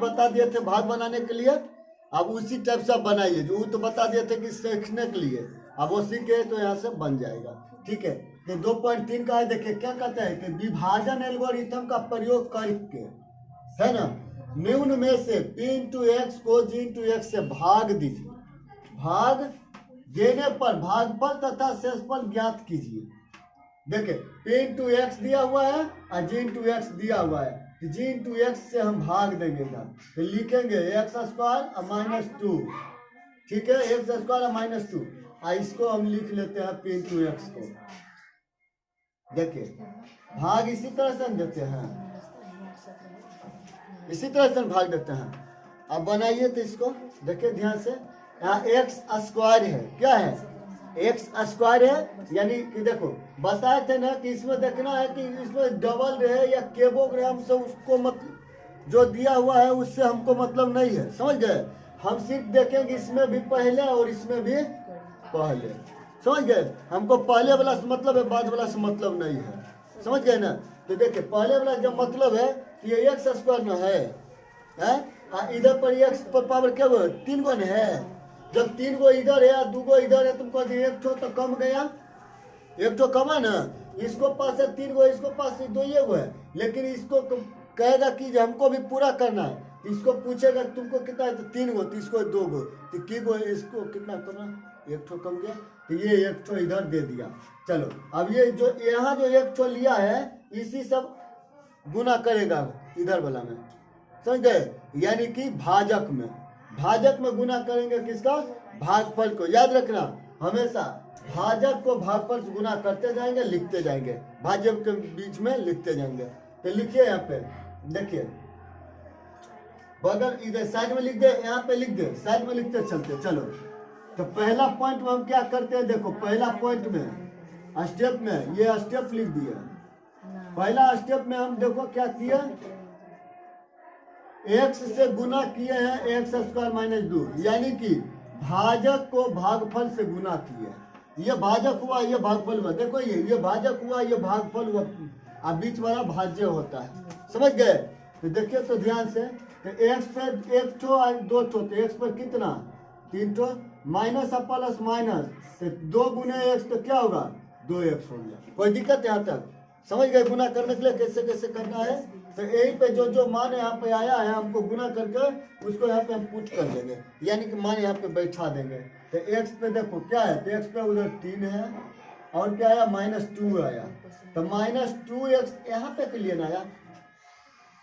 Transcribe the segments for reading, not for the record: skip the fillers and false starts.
बता दिए थे भाग बनाने के लिए, अब उसी टाइप से बनाइए। जो तो बता दिए थे कि सीखने के लिए, अब वो सीखे तो यहाँ से बन जाएगा। ठीक है, तो 2.3 का है, देखिए क्या कहता है कि विभाजन एल्गोरिथम का प्रयोग करके, है ना, निम्न में से p इंटू एक्स को g इंटू एक्स से भाग दीजिए। भाग देने पर भागफल तथा शेषफल ज्ञात कीजिए। देखिए p इंटू एक्स दिया हुआ है और g इंटू एक्स दिया हुआ है, तो g इंटू एक्स से हम भाग देंगे ना, तो लिखेंगे एक्स स्क्वायर और माइनस 2। ठीक है, एक्स स्क्वायर और माइनस 2, और इसको हम लिख लेते हैं p इंटू एक्स को। देखिए भाग इसी तरह से हम देते हैं, इसी तरह से भाग देते हैं। अब बनाइए तो इसको देखिए ध्यान से, यहाँ एक्स स्क्वायर है, क्या है, एक्स स्क्वायर है, यानी कि देखो बताए थे ना कि इसमें देखना है कि इसमें डबल रहे या केबोग्राम से, उसको मतलब जो दिया हुआ है उससे हमको मतलब नहीं है, समझ गए। हम सिर्फ देखेंगे इसमें भी पहले और इसमें भी पहले, समझ गए। हमको पहले वाला से मतलब है, बाद वाला से मतलब नहीं है, समझ गए ना। तो देखिए पहले वाला जब मतलब है ये एक्स स्क्वायर में है, इधर पर एक्स पर पावर क्या हुआ, 3 गुना है। जब 3 गो इधर है 2 गो इधर है, तुमको एक ठो तो कम गया, एक ठो कमा ना, इसको पास है 3 गो, इसको पास 2 गो है, लेकिन इसको कहेगा कि हमको भी पूरा करना है, इसको पूछेगा तुमको कितना है, तो 3 गो, तो इसको 2 गो, तो की गो इसको कितना करना, एक ठो कम गया, तो ये एक ठो इधर दे दिया। चलो अब ये जो यहाँ जो एक ठो लिया है इसी सब गुना करेगा इधर वाला में, समझ गए। यानी कि भाजक में गुना करेंगे किसका, भागफल को। याद रखना हमेशा भाजक को भागफल से गुना करते जाएंगे, लिखते जाएंगे, भाजक के बीच में लिखते जाएंगे। तो लिखिए यहाँ पे, देखिए बगल इधर साइड में लिख दे, यहाँ पे लिख दे, साइड में लिखते चलते चलो। तो पहला पॉइंट में हम क्या करते हैं, देखो पहला पॉइंट में स्टेप में ये स्टेप लिख दिया। पहला स्टेप में हम देखो क्या किया, एक्स से गुना किए हैं एक्स स्क्वायर माइनस 2, यानी कि भाजक को भागफल से गुना किए। ये भाजक हुआ, ये भागफल हुआ, देखो ये भाजक हुआ, ये भागफल हुआ, अब बीच वाला भाज्य होता है, समझ गए। तो देखिए तो ध्यान से, तो एक्स पे 1 ठो और 2 ठो, तो एक्स पर कितना 3 ठो, माइनस और प्लस माइनस, तो 2 गुने एक्स तो क्या होगा 2x हो गया। कोई दिक्कत यहाँ तक, समझ गए गुना करने के लिए कैसे कैसे करना है। तो यही पे जो मान यहाँ पे आया है हमको गुना करके उसको यहाँ पे हम पुट कर देंगे, यानी कि मान यहाँ पे बैठा देंगे। तो x पे देखो क्या है, तो x पे उधर 3 है और क्या आया -2 आया, तो -2x यहाँ पे के लिए ना आया,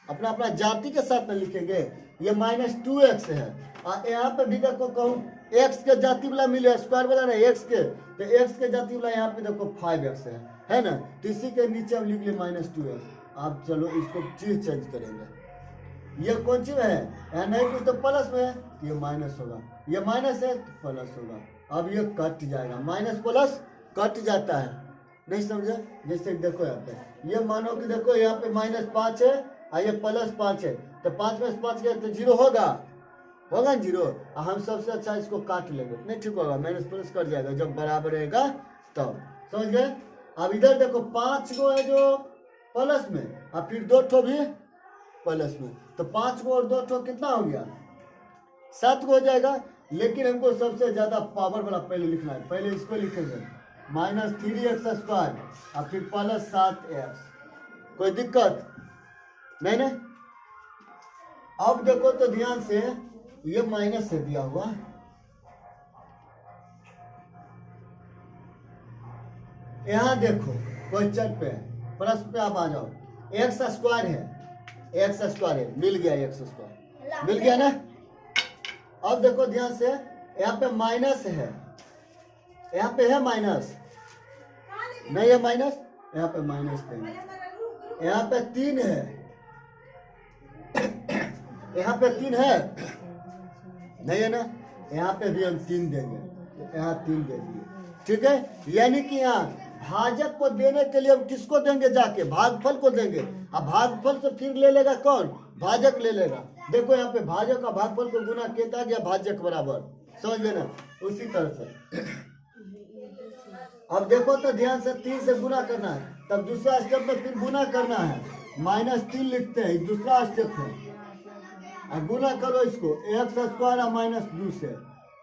अपना अपना जाति के साथ में लिखेंगे। ये -2x है और यहाँ पे भी देखो कहूँ x के जाति वाला मिले, स्क्वायर वाला ना x के, तो x के जाति वाला यहाँ पे देखो 5x है ना, तो इसी के नीचे हम लिख लिए -2x। आप चलो इसको चीज चेंज करेंगे, ये कौन चीज है, यहाँ नहीं कुछ तो प्लस में है, ये माइनस होगा, ये माइनस है तो प्लस होगा। अब ये कट जाएगा, माइनस प्लस कट जाता है, नहीं समझे। जैसे देखो यहाँ पे ये मानो कि देखो यहाँ पे -5 है और ये +5 है, तो 5 में से 5 गया तो 0 होगा ना 0। हम सबसे अच्छा इसको काट लेंगे, नहीं ठीक होगा, माइनस प्लस कट जाएगा, जब बराबर रहेगा तब, समझ गए। अब इधर देखो 5 गो है जो प्लस में और फिर 2 ठो भी प्लस में, तो 5 गो और 2 ठो कितना हो गया 7 गो हो जाएगा। लेकिन हमको सबसे ज्यादा पावर वाला पहले लिखना है, पहले इसको लिखेंगे -3x² और फिर +7x। कोई दिक्कत नहीं ना। अब देखो तो ध्यान से, ये माइनस से दिया हुआ, यहाँ देखो क्वेश्चन पे प्लस पे आप आ जाओ, x² है, मिल गया x², मिल गया ना। अब देखो ध्यान से, यहाँ पे माइनस है, यहाँ पे है माइनस, नहीं है माइनस, यहाँ पे माइनस देंगे, यहाँ पे 3 है, यहाँ पे 3 है, नहीं है ना, यहाँ पे भी हम 3 देंगे, यहाँ 3 दे दिए, ठीक है। यानी कि यहाँ भाजक को देने के लिए हम किसको देंगे, जाके भागफल को देंगे, अब भागफल से फिर ले लेगा कौन, भाजक ले लेगा। देखो यहाँ पे भाजक का भागफल को गुना किया गया, भाजक बराबर, समझ गए ना, उसी तरह से। अब देखो तो ध्यान से 3 से गुना करना है, तब दूसरा स्टेप में फिर गुना करना है, -3 लिखते हैं, दूसरा स्टेप है, और गुना करो इसको एक्स स्क्वायर और माइनस 2 से,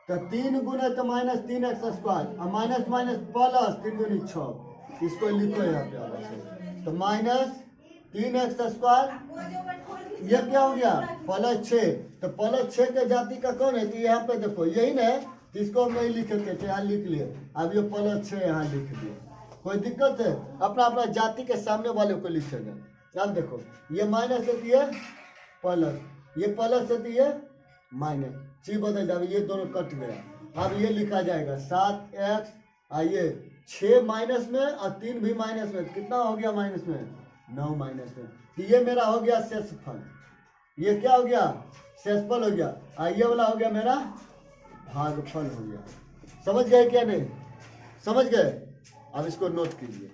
तो 3 गुना तो माइनस 3x स्क्वायर और माइनस माइनस प्लस 3 दूनी 6, इसको लिखो यहाँ पे अलग से, तो माइनस 3x स्क्वायर, ये क्या हो गया प्लस 6, तो प्लस 6 के जाति का कौन है, तो यहाँ पे देखो यही ना, इसको हम नहीं लिखे थे तो यहाँ लिख लिए, अब ये प्लस 6 यहाँ लिख दिए, कोई दिक्कत है, अपना अपना जाति के सामने वाले को लिखेगा। अब देखो ये माइनस देती है प्लस, ये प्लस देती है माइनस, चीज बदल जाए, ये दोनों कट गया, अब ये लिखा जाएगा 7x, आइए 6 माइनस में और 3 भी माइनस में, कितना हो गया माइनस में 9 माइनस में, तो ये मेरा हो गया शेषफल, ये क्या हो गया शेषफल हो गया, और ये वाला हो गया मेरा भागफल हो गया। समझ गए क्या नहीं, समझ गए, अब इसको नोट कीजिए।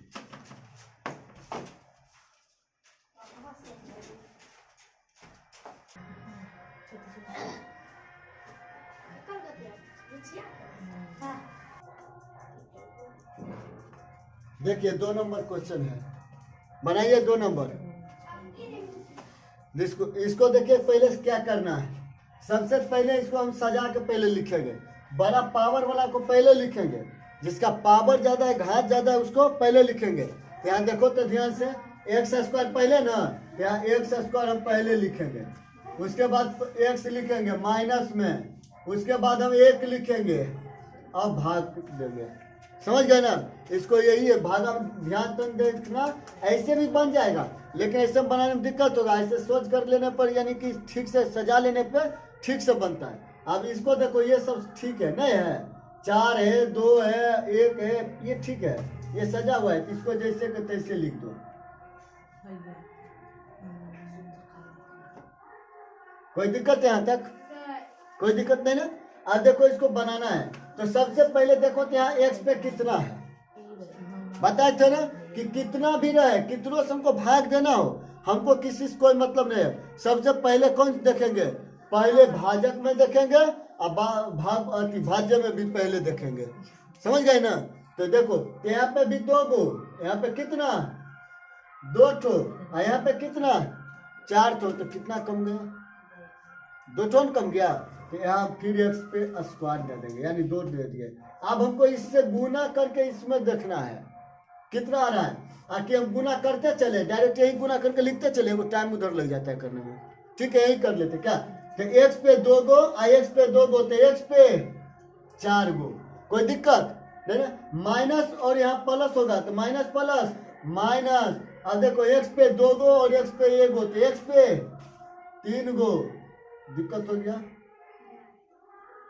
देखिए 2 नंबर क्वेश्चन है, बनाइए 2 नंबर, इसको देखिए पहले क्या करना है, सबसे पहले इसको हम सजा के पहले लिखेंगे, बड़ा पावर वाला को पहले लिखेंगे, जिसका पावर ज्यादा है घात ज्यादा है उसको पहले लिखेंगे। यहाँ देखो तो ध्यान से, एक्स स्क्वायर पहले ना, यहाँ एक्स स्क्वायर हम पहले लिखेंगे, उसके बाद एक्स लिखेंगे माइनस में, उसके बाद हम 1 लिखेंगे और भाग देंगे। समझ गए ना, इसको यही है भाग, हम ध्यान तो देखना, ऐसे भी बन जाएगा लेकिन ऐसे बनाने में दिक्कत होगा, ऐसे सोच कर लेने पर यानी कि ठीक से सजा लेने पर ठीक से बनता है। अब इसको देखो ये सब ठीक है नहीं है, 4 है 2 है 1 है, ये ठीक है, ये सजा हुआ है, इसको जैसे के तैसे लिख दो, कोई दिक्कत है यहाँ तक, कोई दिक्कत नहीं ना। अब देखो इसको बनाना है, तो सबसे पहले देखो तो यहाँ एक्स पे कितना है, बताए थे ना कि कितना भी रहे, कितनों से हमको भाग देना हो, हमको किसी से कोई मतलब नहीं है। सबसे पहले कौन देखेंगे, पहले भाजक में देखेंगे और भाज्य में भी पहले देखेंगे। समझ गए ना, तो देखो यहाँ पे भी 2 गो, यहाँ पे कितना 2 ठो, और यहाँ पे कितना 4 ठो, तो कितना कम गया 2 ठो कम गया, तो यहाँ फिर एक्स पे स्क्वायर दे देंगे, यानी 2 दे दिए। अब हमको इससे गुना करके इसमें देखना है कितना आ रहा है, आके हम गुना करते चले, डायरेक्ट यही गुना करके लिखते चले, वो टाइम उधर लग जाता है करने में। ठीक है यही कर लेते क्या, तो एक्स पे 2 गो और एक्स पे 2 गो, तो एक्स पे 4 गो, कोई दिक्कत नहीं ना। माइनस और यहाँ प्लस होगा तो माइनस प्लस माइनस, अब देखो एक्स पे 2 गो और एक्स पे 1 गो, तो एक्स पे 3 गो, दिक्कत हो गया,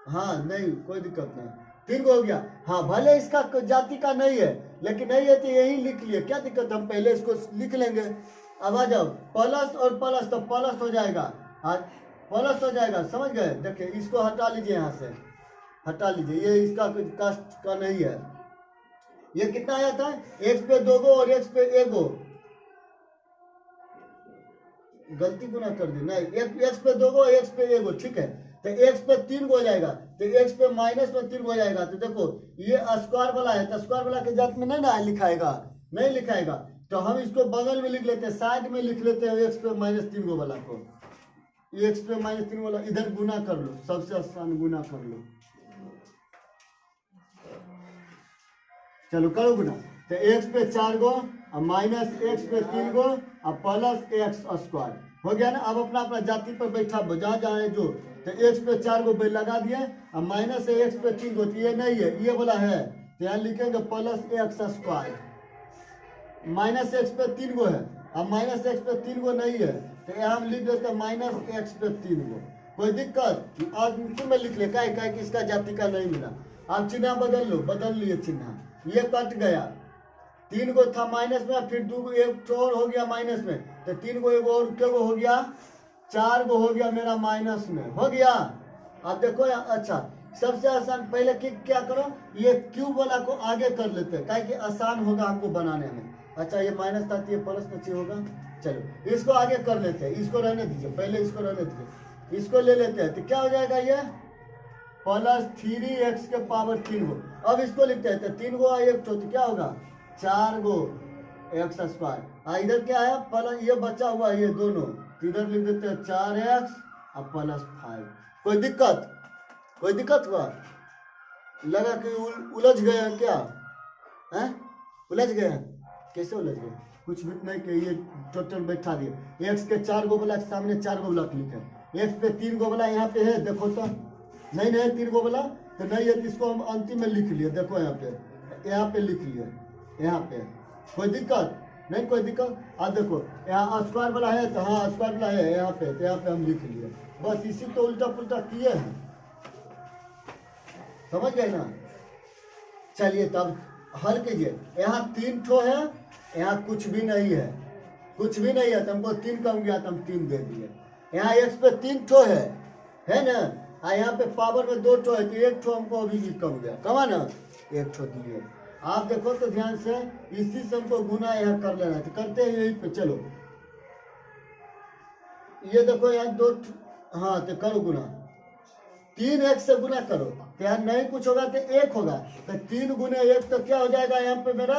हाँ नहीं कोई दिक्कत नहीं, 3 गो हो गया। हाँ भले इसका जाति का नहीं है, लेकिन नहीं है तो यही लिख लिए, क्या दिक्कत, हम पहले इसको लिख लेंगे। अब आ जाओ प्लस और प्लस, तो प्लस हो जाएगा, हाँ प्लस हो जाएगा, समझ गए। देखिए इसको हटा लीजिए, यहाँ से हटा लीजिए, ये इसका कास्ट का नहीं है। ये कितना आया था, एक्स पे 2 गो और एक्स पे 1 गो, गलती गुना कर दी, नहीं एक्स पे 2 गो एक्स पे 1 गो, ठीक है, तो एक्स पे 3 गो हो जाएगा, तो एक्स पे माइनस में 3 गो हो जाएगा। तो देखो ये स्क्वायर वाला है, तो स्क्वायर वाला के जात में नहीं ना लिखाएगा, नहीं लिखाएगा, तो हम इसको बगल में लिख लेते हैं, साइड में लिख लेते हैं एक्स पे -3 गो वाला को, एक्स पे -3 वाला इधर गुना कर लो, सबसे आसान गुना कर लो, चलो करो गुना, तो एक्स पे 4 गो और माइनस एक्स पे 3 गो और प्लस एक्स स्क्वायर हो गया ना। अब अपना अपना जाति पर बैठा जहाँ जहाँ है जो, तो एक्स पे 4 गो लगा दिए और माइनस है एक्स पे 3 गो, तो ये नहीं है ये वाला है, तो यहाँ लिखेंगे plus x square, minus x पे 3 गो है और माइनस एक्स पे 3 गो नहीं है, तो यहाँ हम लिख देते हैं माइनस एक्स पे 3 गो, कोई दिक्कत, आज में लिख ले क्या कि इसका जाति का नहीं मिला। आप चिन्ह बदल लो, बदल लिए चिन्ह, ये कट गया, 3 गो था माइनस में, फिर 2 गो 1 और हो गया माइनस में, तो 3 गो 1 और क्या गो हो गया 4 गो हो गया मेरा माइनस में हो गया। अब देखो अच्छा सबसे आसान पहले क्या करो, ये क्यूब वाला को आगे कर लेते हैं, क्या कि आसान होगा हमको बनाने में। अच्छा ये माइनस था ये प्लस नीचे होगा, चलो इसको आगे कर लेते हैं, इसको रहने दीजिए, पहले इसको रहने दीजिए, इसको ले लेते हैं, तो क्या हो जाएगा ये प्लस 3x के पावर 3 गो। अब इसको लिखते हैं, तो 3 गो 1 तो क्या होगा 4 गो एक्स स्क्वायर, इधर क्या है प्लस ये बचा हुआ है ये दोनों, तो इधर लिख देते हैं 4x अब +5। कोई दिक्कत हुआ? लगा कि उलझ गया क्या? हैं? उलझ गया? कैसे उलझ गया? कुछ भी नहीं कि ये टोटल बैठा दिए। एक्स के 4 गो वाला के सामने 4 गो वाला लिखे। एक्स पे 3 गो वाला यहाँ पे है, देखो तो नहीं 3 गो वाला तो नहीं है, तो इसको हम अंतिम में लिख लिए। देखो यहाँ पे लिख लिए, यहाँ पे कोई दिक्कत नहीं, कोई दिक्कत। अब देखो यहाँ स्क्वायर वाला है तो हाँ स्क्वायर वाला है यहाँ पे, तो यहाँ पे हम लिख लिए। बस इसी तो उल्टा पुल्टा किए हैं, समझ गए ना? चलिए तब हल कीजिए। यहाँ 3 ठो है, यहाँ कुछ भी नहीं है, कुछ भी नहीं है, तो हमको 3 कम गया तो हम 3 दे दिए। यहाँ x पे 3 ठो है ना? यहाँ पे पावर में 2 ठो है, तो 1 ठो हमको अभी भी कम गया, कमा ना 1 ठो दिए। आप देखो तो ध्यान से, इसी से हमको गुना यहाँ कर लेना है, तो करते हैं यही पे। चलो ये देखो यहाँ 2, हाँ तो करो गुना। 3 से गुना करो तो यहाँ नहीं कुछ होगा तो 1 होगा, तो 3 गुने 1 तो क्या हो जाएगा? यहाँ पे मेरा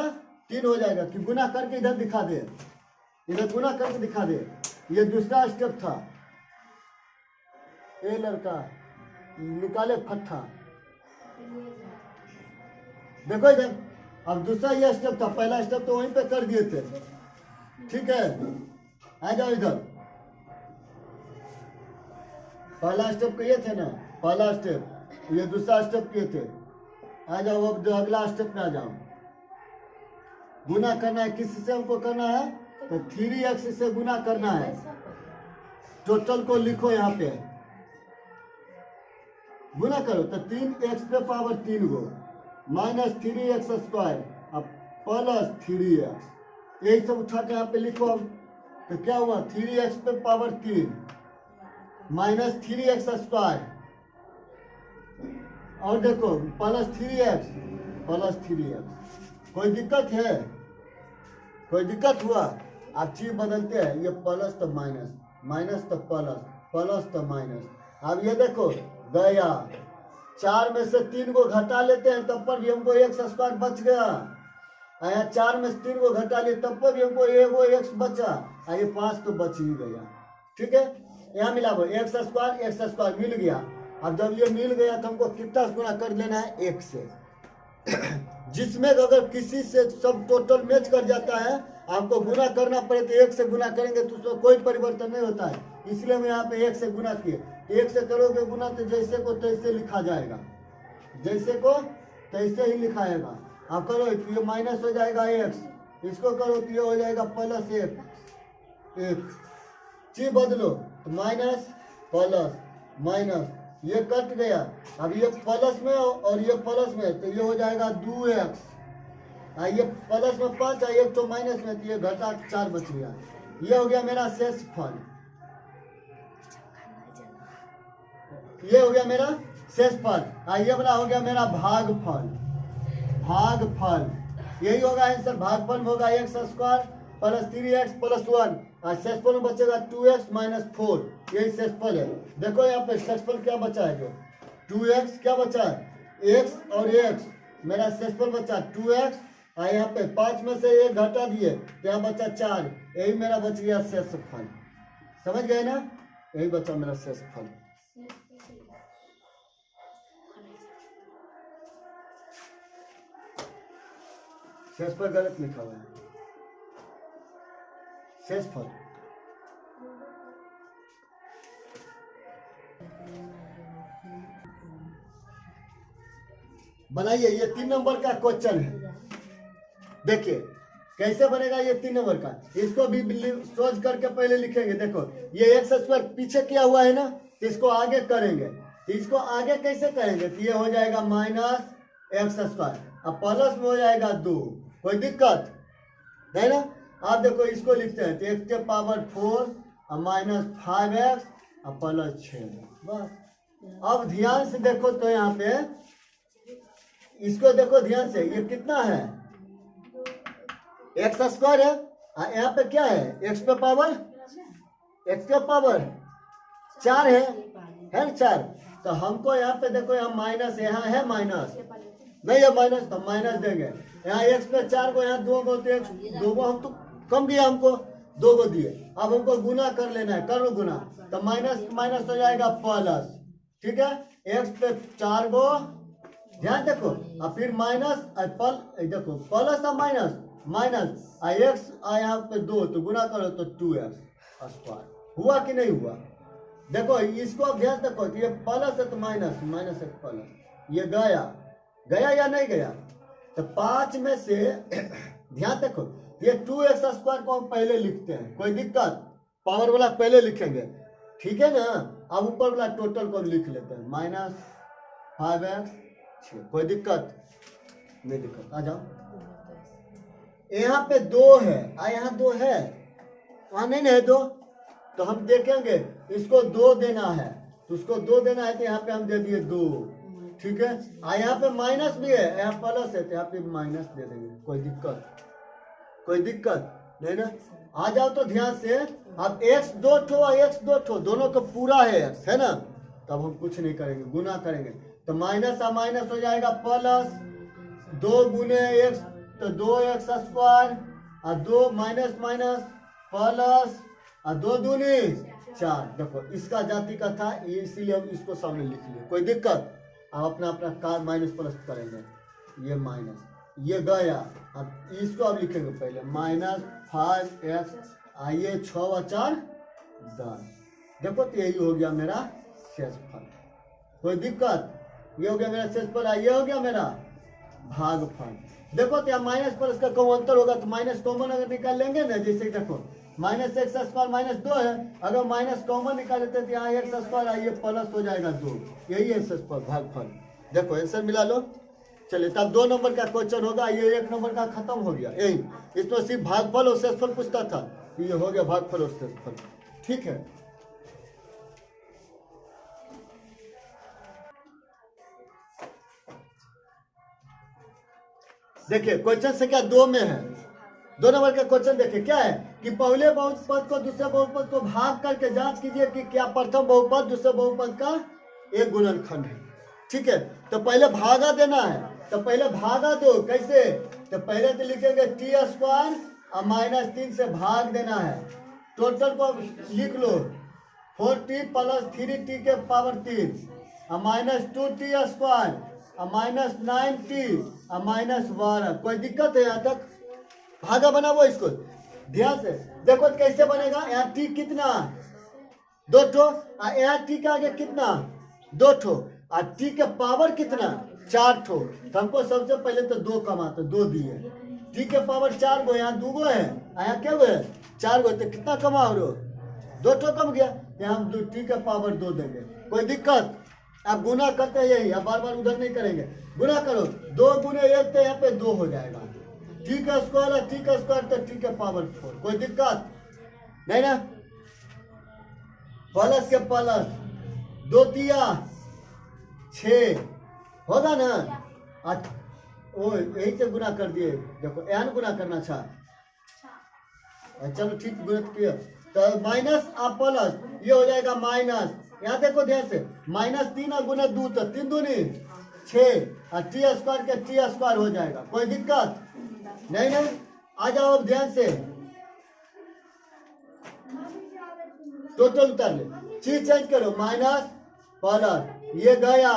3 हो जाएगा। कि गुना करके इधर दिखा दे, इधर गुना करके दिखा दे। ये दूसरा स्टेप था। ए लड़का निकाले फट्टा, देखो इधर। अब दूसरा ये स्टेप था, पहला स्टेप तो वहीं पे कर दिए थे, ठीक है? आ जाओ इधर। पहला स्टेप किए थे ना, पहला स्टेप, ये दूसरा स्टेप किए थे। आ जाओ अब अगला स्टेप में आ जाओ। गुना करना है, किस से हमको करना है? तो 3x से गुना करना है। टोटल को लिखो यहाँ पे, गुना करो तो 3x पे पावर 3 गो -3x² अब +3x, यही सब उठा के यहाँ पे लिखो। अब तो क्या हुआ? 3x पे पावर 3 -3x², और देखो +3x। कोई दिक्कत है? कोई दिक्कत हुआ? आप चीज बदलते हैं, ये प्लस तो माइनस, माइनस तो प्लस, प्लस तो माइनस। अब ये देखो गया, 4 में से 3 को घटा लेते हैं तब पर भी हमको x² बच गया। यहाँ 4 में से 3 को घटा लिए तब पर भी हमको एगो x बचा, ये 5 तो बच ही गया, ठीक है? यहाँ मिला वो x² मिल गया। अब जब ये मिल गया तो हमको कितना गुना कर लेना है? 1 से। जिसमें अगर किसी से सब टोटल मैच कर जाता है, आपको गुना करना पड़े तो 1 से गुना करेंगे तो उसमें कोई परिवर्तन नहीं होता है, इसलिए मैं यहाँ पे 1 से गुना किए। 1 से करोगे गुना तो जैसे को तैसे लिखा जाएगा, जैसे को तैसे ही लिखाएगा। आप करो तो ये माइनस हो जाएगा x, इसको करो तो ये हो जाएगा +1। चीज बदलो तो माइनस प्लस माइनस, ये कट गया। अब ये प्लस में और ये प्लस में, तो ये हो जाएगा 2x। ये प्लस में 5 है, एक तो माइनस में, तो ये घटा 4 बच गया। ये हो गया मेरा शेषफल, ये हो गया मेरा शेषफल। ये वाला हो गया मेरा भागफल। भागफल यही होगा आंसर, भागफल में होगा x² + 3x + 1, और शेषफल में बचेगा 2x - 4, यही शेषफल है। देखो यहाँ पे शेषफल क्या बचा है? जो 2x क्या बचा है? x और x, मेरा शेषफल बचा 2x, और यहाँ पे 5 में से 1 घटा दिए तो यहाँ बचा 4, यही मेरा बच गया शेषफल। समझ गए ना? यही बचा मेरा शेषफल। शेषफल गलत लिखा हुआ है, शेषफल। बनाइए, ये 3 नंबर का क्वेश्चन है। देखिए कैसे बनेगा ये 3 नंबर का, इसको भी सोच करके पहले लिखेंगे। देखो ये x² पीछे किया हुआ है ना, तो इसको आगे करेंगे। तो इसको आगे कैसे करेंगे? तो ये हो जाएगा -x², अब प्लस में हो जाएगा 2, कोई दिक्कत नहीं ना? आप देखो इसको लिखते हैं तो x के पावर 4 और -5x और +6, बस। अब ध्यान से देखो तो यहाँ पे इसको देखो ध्यान से, ये कितना है? x² है, यहाँ पे क्या है? x के पावर 4 है ना? 4। तो हमको यहाँ पे देखो, यहाँ माइनस, यहाँ है माइनस, नहीं है माइनस, तो माइनस देंगे। यहाँ x पे 4 को, यहाँ 2 को, तो 2 को हम तो कम दिया हमको, 2 को दिए, अब हमको गुना कर लेना है, करो गुना, तो माइनस माइनस हो जाएगा प्लस, ठीक है। एक्स पे 4 गो, ध्यान देखो, और फिर माइनस देखो प्लस और माइनस माइनस एक्स यहाँ पे 2, तो गुना करो तो 2x स्क्वायर हुआ कि नहीं हुआ। देखो इसको ध्यान देखो, ये प्लस है तो माइनस, माइनस है प्लस, ये गया गया या नहीं गया। तो 5 में से ध्यान देखो, ये 2x स्क्वायर को हम पहले लिखते हैं, कोई दिक्कत, पावर वाला पहले लिखेंगे, ठीक है ना। अब ऊपर वाला टोटल को लिख लेते हैं, -5x, कोई दिक्कत नहीं, दिक्कत आ जाओ। यहाँ पे 2 है, यहाँ 2 है, वहां नहीं है 2, तो हम देखेंगे इसको 2 देना है, तो उसको 2 देना है, तो यहाँ पे हम दे दिए 2, ठीक है। यहाँ पे माइनस भी है, यहाँ प्लस है, तो यहाँ पे माइनस दे देंगे, कोई दिक्कत नहीं ना। आ जाओ तो ध्यान से, अब x 2 ठो और x 2 ठो दोनों का पूरा है x, है ना, तब हम कुछ नहीं करेंगे, गुना करेंगे, तो माइनस और माइनस हो जाएगा प्लस, 2 गुने x तो 2x स्क्वायर, और 2 माइनस माइनस प्लस, और 2 दूनी 4। देखो इसका जाति का था, इसीलिए हम इसको सामने लिख लिए, कोई दिक्कत। अब अपना अपना कार माइनस प्लस करेंगे, ये माइनस, ये गया, अब इसको अब लिखेंगे पहले -5x, आइए 6 और 4 10, देखो तो यही हो गया मेरा शेषफल, कोई दिक्कत, ये हो गया मेरा शेषफल, ये हो गया मेरा भागफल। देखो तो माइनस प्लस का कौन अंतर होगा, तो माइनस कॉमन अगर निकाल लेंगे ना, जैसे देखो -x स्क्वायर -2 है, अगर माइनस कॉमन निकाल लेते तो यहाँ x स्क्वायर, ये प्लस हो जाएगा 2, यही है शेषफल भागफल। देखो आंसर मिला लो। चलिए तब 2 नंबर का क्वेश्चन होगा, ये 1 नंबर का खत्म हो गया, यही इसमें सिर्फ भागफल और शेषफल पूछता था, ये हो गया भागफल और शेषफल, ठीक है। देखिए क्वेश्चन संख्या 2 में है, 2 नंबर का क्वेश्चन देखिए क्या है कि पहले बहुपद को दूसरे बहुपद को भाग करके जांच कीजिए कि क्या प्रथम बहुपद दूसरे बहुपद का एक गुणनखंड है, ठीक है। तो पहले भागा देना है, तो पहले भागा दो, कैसे, तो पहले तो लिखेंगे t स्क्वायर और -3 से भाग देना है, टोटल को लिख लो 4t + 3t के पावर 3 और -2t स्क्वायर और -9t और -12, कोई दिक्कत है यहाँ तक। भागा बनाओ इसको ध्यान से, देखो कैसे बनेगा, यहाँ t कितना 2 ठो, यहाँ t के आगे कितना 2 ठो, और t के पावर कितना 4 ठो, तो हमको सबसे पहले तो 2 कमा, तो 2 दिए, t के पावर 4 गो, यहाँ 2 गो है, यहाँ क्या गो है 4 गो, तो कितना कमा हो 2 ठो कम गया, यहाँ हम t के पावर 2 देंगे, कोई दिक्कत। अब गुना करते हैं यही, अब बार बार उधर नहीं करेंगे, गुना करो 2 गुने 1, तो यहाँ पे 2 हो जाएगा, t का स्क्वायर है, t का स्क्वायर तो t के पावर 4, कोई दिक्कत नहीं ना। प्लस के प्लस 2 तिया 6 होगा ना, ओ यही से गुना कर दिए, देखो यहाँ गुना करना था, चलो ठीक गुना किया, तो माइनस और प्लस ये हो जाएगा माइनस, यहाँ देखो ध्यान से, -3 और गुना 2 तो 3 दूनी 6, और t स्क्वायर के t स्क्वायर हो जाएगा, कोई दिक्कत नहीं। आ जाओ अब ध्यान से, टोटल उतार ले, चीज चेंज करो, माइनस प्लस, ये गया।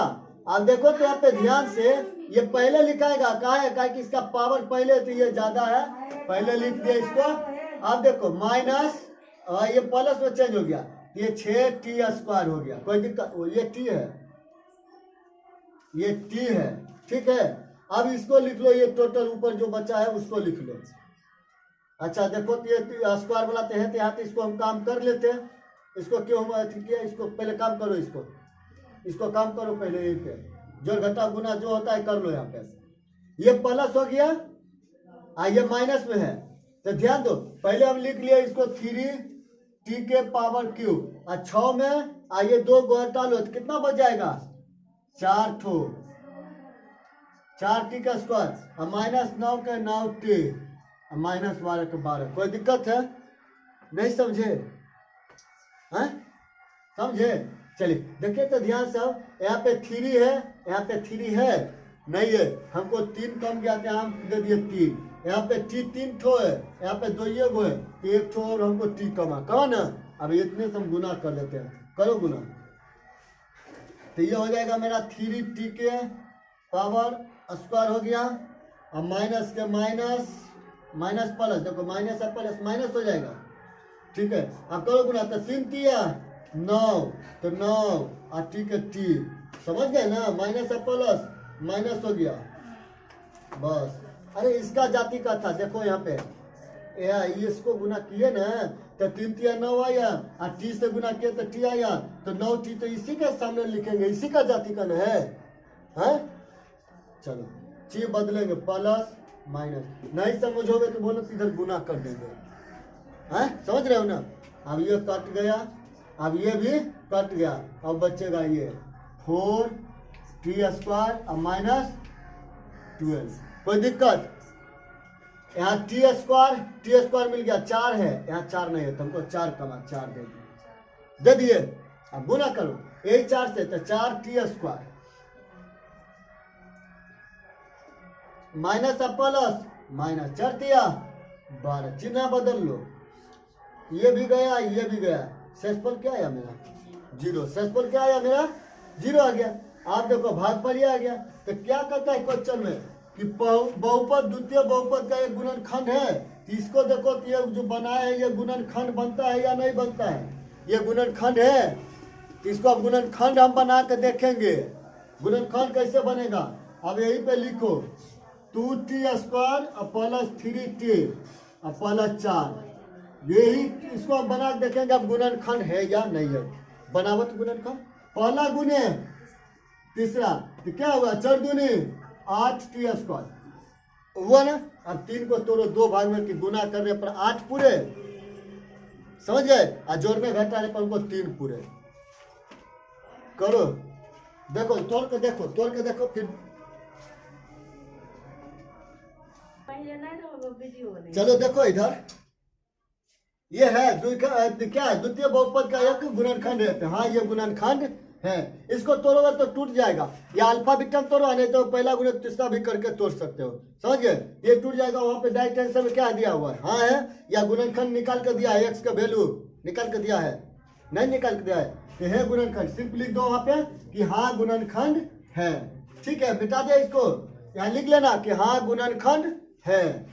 अब देखो तो यहाँ पे ध्यान से, ये पहले लिखाएगा, कहा है कि इसका पावर पहले, तो ये ज्यादा है, पहले लिख दिया इसको। अब देखो माइनस, ये प्लस में चेंज हो गया, ये 6t स्क्वायर हो गया, कोई दिक्कत, ये t है, ये t है, ठीक है। अब इसको लिख लो, ये टोटल ऊपर जो बचा है उसको लिख लो। अच्छा देखो तो ये स्क्वायर वाला तो है, तो यहाँ पे इसको हम काम कर लेते हैं, इसको क्यों हम किया, इसको पहले काम करो, इसको काम करो पहले, यहीं पे जोड़ घटा गुना जो होता है कर लो। यहाँ पे ये प्लस हो गया, ये माइनस में है, तो ध्यान दो, पहले हम लिख लिया इसको 3t के पावर क्यूब, और 6 में ये 2 घटा लो, तो कितना बच जाएगा 4 ठो, 4t का स्क्वायर, और -9 के 9t, और -12 के 12, कोई दिक्कत है नहीं, समझे हैं, समझे। चलिए देखिए तो ध्यान से, यहाँ पे 3 है, यहाँ पे 3 है नहीं है, हमको 3 कम गया था, हम दे दिए 3, यहाँ पे टी 3 ठो है, यहाँ पे 2 ये गो है, तो 1 ठो और हमको टी कमा ना। अब इतने से हम गुना कर लेते हैं, करो गुना। तो ये हो जाएगा मेरा 3t के पावर स्क्वायर हो गया, और माइनस के माइनस माइनस प्लस, देखो माइनस है प्लस माइनस हो जाएगा, ठीक है। अब करो गुना, तो 3 तिया 9, तो 9 और टी के टी, समझ गए ना, माइनस है प्लस माइनस हो गया बस। अरे इसका जाति का था, देखो यहाँ पे इसको गुना किए ना तो 3 तिया 9 आया, और टी से गुना किए तो टी आया, तो 9t तो इसी के सामने लिखेंगे, इसी का जाति का न है, हैं? चलो ची बदलेंगे प्लस माइनस, नहीं समझोगे तो बोलो इधर गुना कर देंगे, हैं? समझ रहे हो ना। अब ये कट गया, अब ये भी कट गया, अब बचेगा ये 4t² और माइनस 12। कोई दिक्कत? यहाँ t² मिल गया, 4 है, यहाँ 4 नहीं है, तुमको 4 कमा 4 दे दिए। अब गुना करो यही 4 से, तो 4t² माइनस प्लस माइनस 4 तिया 12, चिन्ह बदल लो, ये भी गया ये भी गया, शेषफल क्या आया मेरा 0, शेषफल क्या आया मेरा 0 आ गया। आप देखो भागफल आ गया। तो क्या करता है क्वेश्चन में कि बहुपद द्वितीय बहुपद का एक गुणनखंड है, इसको देखो कि ये जो बना है ये गुणनखंड बनता है या नहीं बनता है, ये गुणनखंड है, इसको अब गुणनखंड हम बना के देखेंगे। गुणनखंड कैसे बनेगा, अब यहीं पे लिखो 2t² प्लस 3t प्लस 4, यही इसको हम बना के देखेंगे अब गुणनखंड है या नहीं है। बनावट गुणनखंड, पहला गुणे तीसरा, तो क्या हुआ 4 दूनी 8t² हुआ ना। अब 3 को तोड़ो 2 भाग में, कि गुना करने पर 8 पूरे, समझ गए, और जोड़ने घटाने पर उनको 3 पूरे। करो देखो, तोड़ के देखो फिर। चलो देखो इधर, ये है क्या है, द्वितीय बहुपद का एक गुणनखंड है। हाँ ये गुणनखंड है, इसको तोड़ोगे तो टूट जाएगा, या अल्फा बीटा तोड़ो, नहीं तो पहला गुना तीसरा भी करके तोड़ सकते हो, समझ गए। ये टूट जाएगा, वहां पे डायरेक्ट आंसर में क्या दिया हुआ है, हाँ है, या गुणनखंड निकाल कर दिया है, एक्स का वैल्यू निकाल कर दिया है, नहीं निकाल कर दिया है, ये है गुणनखंड, सिर्फ लिख दो वहां पे कि हाँ गुणनखंड है, ठीक है। मिटा दिया इसको, यहाँ लिख लेना कि हाँ गुणनखंड है।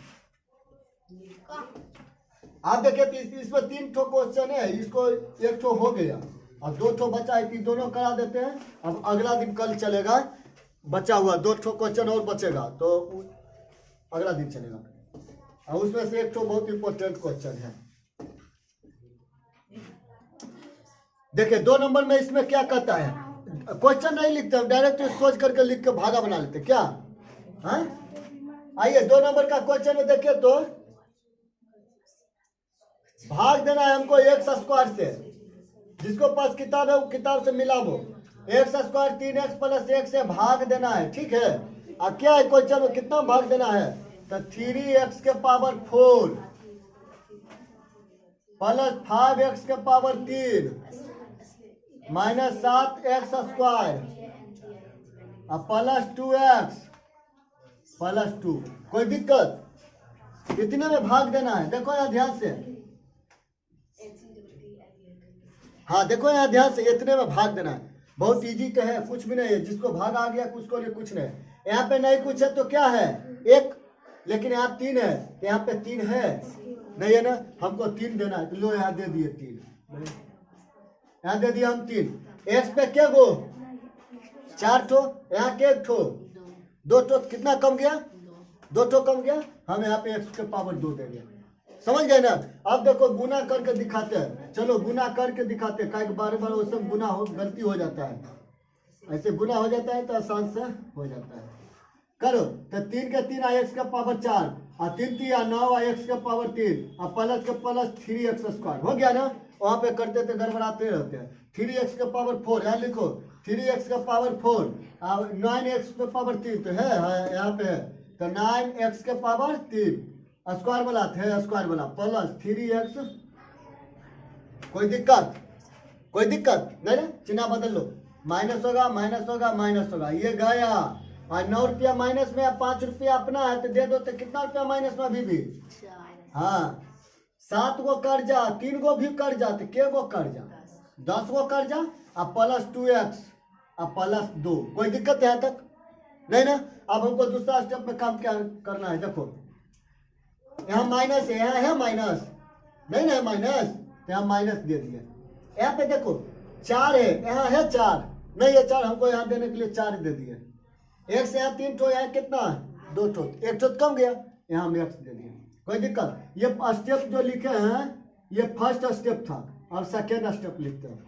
आप देखिए इसमें 3 ठो क्वेश्चन है, इसको 1 ठो हो गया और 2 ठो बचा है, दोनों करा देते हैं। अब अगला दिन कल चलेगा, बचा हुआ 2 ठो क्वेश्चन और बचेगा, तो अगला दिन चलेगा, और उसमें से 1 ठो बहुत इंपॉर्टेंट क्वेश्चन है। देखिए 2 नंबर में इसमें क्या कहता है, क्वेश्चन नहीं लिखते हम, डायरेक्ट सोच करके लिख के भागा बना लेते क्या, हाँ? आइए 2 नंबर का क्वेश्चन में देखिए, तो भाग देना है हमको x² से, जिसको पास किताब है वो किताब से मिला वो, x² 3x प्लस 1 से भाग देना है, ठीक है। अब क्या है क्वेश्चन में, कितना भाग देना है, तो 3x के पावर 4 प्लस 5x के power 3 minus 7x² plus 2x plus 2। कोई दिक्कत? कितने में भाग देना है, देखो यहाँ ध्यान से, हाँ देखो यहाँ ध्यान से, इतने में भाग देना है, बहुत इजी का है, कुछ भी नहीं है, जिसको भाग आ गया उसको लिए कुछ नहीं। यहाँ पे नहीं कुछ है तो क्या है 1, लेकिन यहाँ 3 है, यहाँ पे 3 है नहीं है ना, हमको 3 देना है, तो लो यहाँ दे दिए 3, यहाँ दे दिया हम 3। एक्स पे क्या गो 4 ठो, यहाँ के 1 ठो, 2 ठो, कितना कम गया 2 ठो कम गया, हम यहाँ पे x के पावर 2 देंगे, समझ गए ना। अब देखो गुना करके दिखाते हैं, चलो गुना करके दिखाते हैं, कई बार बार वो सब गुना हो गलती हो जाता है, ऐसे गुना हो जाता है तो आसान से हो जाता है। करो तो 3 के 3 x के पावर 4 और 3 3 9 x के पावर 3 और प्लस के प्लस 3x² हो गया ना। वहां पे करते थे गड़बड़ाते रहते हैं। 3x के पावर 4 यहाँ लिखो, 3x के पावर 4 और 9x के पावर 3 तो है यहाँ पे है, तो 9x के पावर 3 स्क्वायर वाला थे, स्क्वायर वाला प्लस 3x। कोई दिक्कत? कोई दिक्कत नहीं ना, चिन्ह बदल लो, माइनस होगा माइनस होगा माइनस होगा, ये गया और 9 रुपया माइनस में, 5 रुपया अपना है तो दे दो, तो कितना रुपया माइनस में अभी भी? हाँ, 7 गो कर्जा, 3 गो भी कर्जा, तो के गो कर्जा? 10 गो कर्जा और प्लस 2x और प्लस 2। कोई दिक्कत है यहाँ तक? नहीं ना। अब हमको दूसरा स्टेप में काम क्या करना है? देखो यहाँ माइनस है, यहाँ है माइनस, नहीं ना माइनस, तो यहाँ माइनस दे दिया। यहाँ पे देखो 4 है, यहाँ है 4, नहीं है 4, हमको यहाँ देने के लिए 4 दे दिए। एक से यहाँ 3 ठो, यहाँ कितना है? 2 ठो, 1 ठो कम गया, यहाँ हम x दे दिए। कोई दिक्कत? ये स्टेप जो लिखे हैं ये फर्स्ट स्टेप था, और सेकेंड स्टेप लिखते हैं।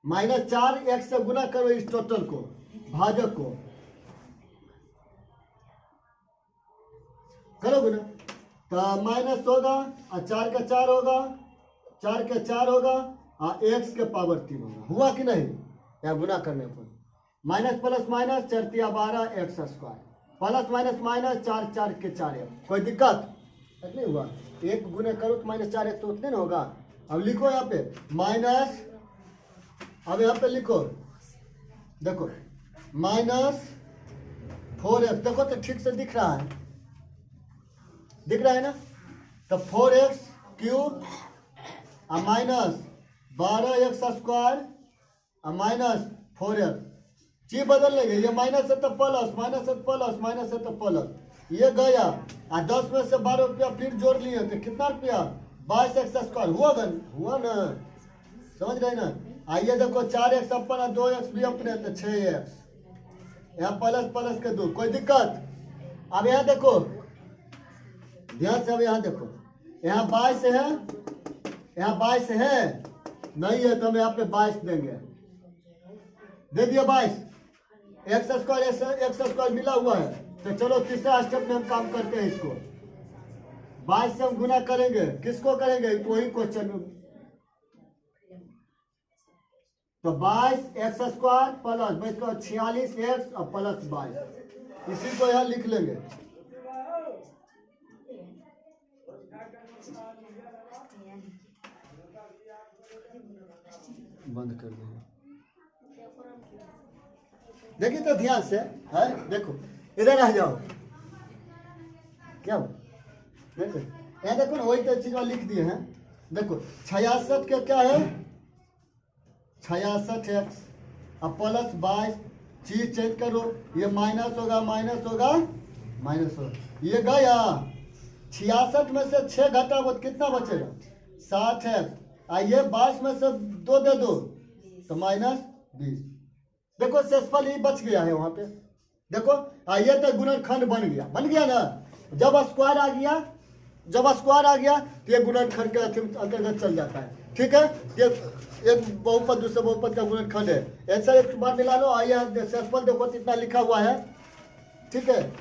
-4 x से गुना करो इस टोटल को, भाजक को करो गुना, तो माइनस होगा और 4 का 4 होगा, 4 का 4 होगा और x के पावर 3 होगा। हुआ कि नहीं? या गुना करने पर minus plus minus 4 × 12 x square, plus minus minus 4 4 के 4x। कोई दिक्कत नहीं हुआ? एक गुना करो तो -4x तो उतने ना होगा। अब लिखो यहाँ पे माइनस, अब यहाँ पे लिखो, देखो -4x, देखो तो ठीक से दिख रहा है, दिख रहा है ना? तो 4x क्यूब और माइनस 12x स्क्वायर और माइनस 4x, चीज बदल लेंगे। ये माइनस है तो प्लस, माइनस है तो प्लस, माइनस है तो प्लस, ये गया। और 10 में से 12 रुपया फिर जोड़ लिए तो कितना रुपया? 22x स्क्वायर हुआ ना? समझ रहे ना? आइए देखो 4x अपन और 2x भी अपने, तो 6x, यहाँ प्लस प्लस के 2। कोई दिक्कत? अब यहाँ देखो ध्यान से, अब यहाँ देखो, यहाँ 22 है, यहाँ 22 है, नहीं है तो हम यहाँ पे 22 देंगे, दे दिया 22। x स्क्वायर मिला हुआ है, तो चलो तीसरा स्टेप में हम काम करते हैं। इसको 22 से हम गुना करेंगे, किसको करेंगे? वही क्वेश्चन में। तो 22x स्क्वायर प्लस 46x और प्लस 22, इसी को यहाँ लिख लेंगे। बंद कर देंगे। देखिए तो ध्यान से है, देखो इधर आ जाओ, क्या देखो यहाँ देखो ना, वही तो चीज लिख दिए हैं। देखो 66 के क्या है? 66x अब प्लस 22, चीज चेंज करो, ये माइनस होगा, माइनस होगा, माइनस होगा, ये गया। 66 में से 6 घटा वो कितना बचेगा? 60x, आइए 22 में से 2 दे दो तो -20। देखो शेषफल ही बच गया है वहां पे। देखो आइए तो गुणनखंड बन गया ना। जब स्क्वायर आ गया, तो ये गुणनखंड के अंतर्गत चल जाता है। ठीक है, ये एक बहुपद दूसरे बहुपद का गुणनखंड है। ऐसा एक बार मिला लो। आइए शेषफल देखो कितना लिखा हुआ है। ठीक है,